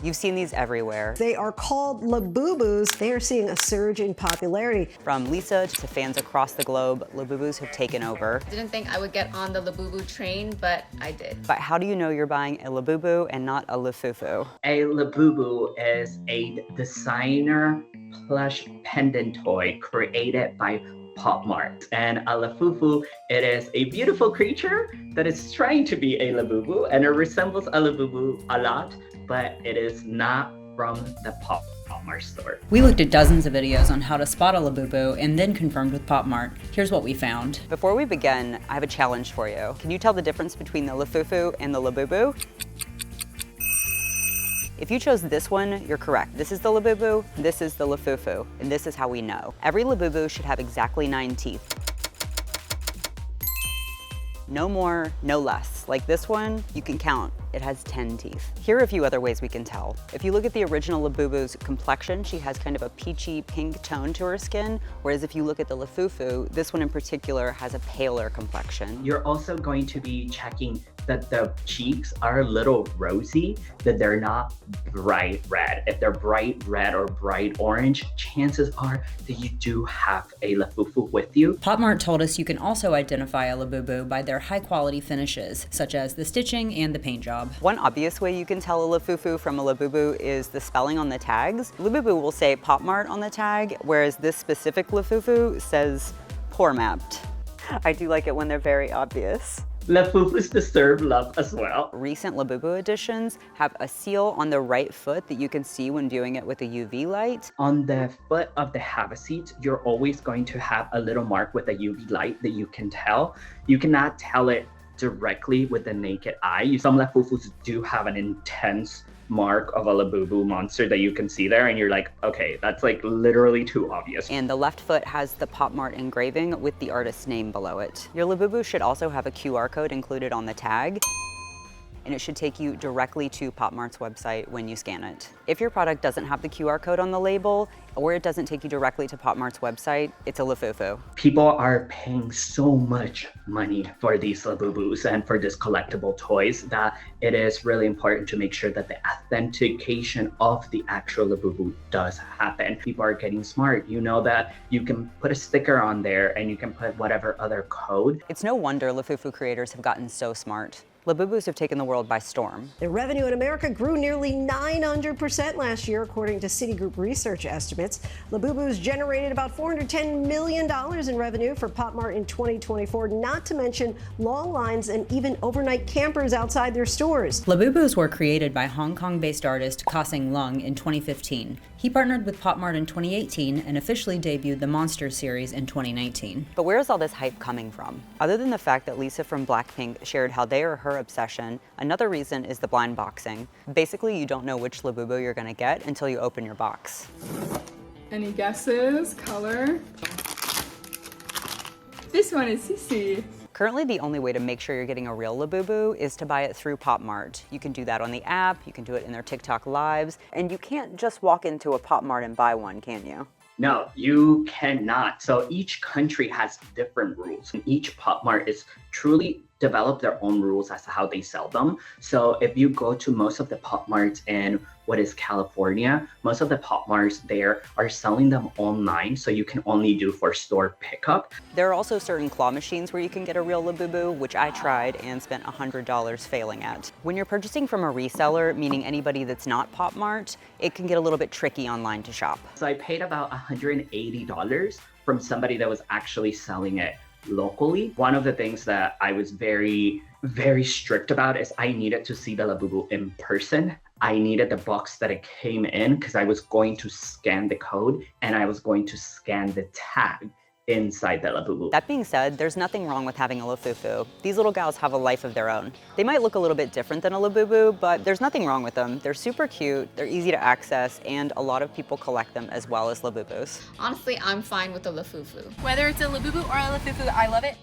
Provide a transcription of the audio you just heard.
You've seen these everywhere. They are called Labubus. They are seeing a surge in popularity. From Lisa to fans across the globe, Labubus have taken over. Didn't think I would get on the Labubu train, but I did. But how do you know you're buying a Labubu and not a Lafufu? A Labubu is a designer plush pendant toy created by Pop Mart. And a Lafufu, it is a beautiful creature that is trying to be a Labubu, and it resembles a Labubu a lot, but it is not from the Pop Mart store. We looked at dozens of videos on how to spot a Labubu and then confirmed with Pop Mart. Here's what we found. Before we begin, I have a challenge for you. Can you tell the difference between the Lafufu and the Labubu? If you chose this one, you're correct. This is the Labubu, this is the Lafufu, and this is how we know. Every Labubu should have exactly 9 teeth. No more, no less. Like this one, you can count, it has 10 teeth. Here are a few other ways we can tell. If you look at the original Labubu's complexion, she has kind of a peachy pink tone to her skin, whereas if you look at the Lafufu, this one in particular has a paler complexion. You're also going to be checking that the cheeks are a little rosy, that they're not bright red. If they're bright red or bright orange, chances are that you do have a Lafufu with you. Pop Mart told us you can also identify a Labubu by their high quality finishes, such as the stitching and the paint job. One obvious way you can tell a Lafufu from a Labubu is the spelling on the tags. Labubu will say Pop Mart on the tag, whereas this specific Lafufu says poor mapped. I do like it when they're very obvious. Lafufus deserve love as well. Recent Labubu editions have a seal on the right foot that you can see when viewing it with a UV light. On the foot of the have a seat, you're always going to have a little mark with a UV light that you can tell. You cannot tell it directly with the naked eye. Some Lafufus do have an intense mark of a Labubu monster that you can see there, and you're like, okay, that's like literally too obvious. And the left foot has the Pop Mart engraving with the artist's name below it. Your Labubu should also have a QR code included on the tag, and it should take you directly to Pop Mart's website when you scan it. If your product doesn't have the QR code on the label, or it doesn't take you directly to Pop Mart's website, it's a Lafufu. People are paying so much money for these Labubus and for these collectible toys that it is really important to make sure that the authentication of the actual Labubu does happen. People are getting smart. You know that you can put a sticker on there and you can put whatever other code. It's no wonder Lafufu creators have gotten so smart. Labubus have taken the world by storm. Their revenue in America grew nearly 900% last year, according to Citigroup research estimates. Labubus generated about $410 million in revenue for Pop Mart in 2024, not to mention long lines and even overnight campers outside their stores. Labubus were created by Hong Kong-based artist Ka-Seng Lung in 2015. He partnered with Pop Mart in 2018 and officially debuted the Monster series in 2019. But where is all this hype coming from? Other than the fact that Lisa from Blackpink shared how they are her obsession, another reason is the blind boxing. Basically, you don't know which Labubu you're gonna get until you open your box. Any guesses? Color? This one is Sissy. Currently, the only way to make sure you're getting a real Labubu is to buy it through Pop Mart. You can do that on the app, you can do it in their TikTok lives, and you can't just walk into a Pop Mart and buy one, can you? No, you cannot. So each country has different rules. Each Pop Mart is truly developed their own rules as to how they sell them. So if you go to most of the Pop Marts in what is California, most of the Pop Marts there are selling them online, so you can only do for store pickup. There are also certain claw machines where you can get a real Labubu, which I tried and spent $100 failing at. When you're purchasing from a reseller, meaning anybody that's not Pop Mart, it can get a little bit tricky online to shop. So I paid about $180 from somebody that was actually selling it locally. One of the things that I was very strict about is I needed to see the Labubu in person. I needed the box that it came in because I was going to scan the code and I was going to scan the tag inside the Labubu. That being said, there's nothing wrong with having a Lafufu. These little gals have a life of their own. They might look a little bit different than a Labubu, but there's nothing wrong with them. They're super cute, they're easy to access, and a lot of people collect them as well as Labubus. Honestly, I'm fine with the Lafufu. Whether it's a Labubu or a Lafufu, I love it.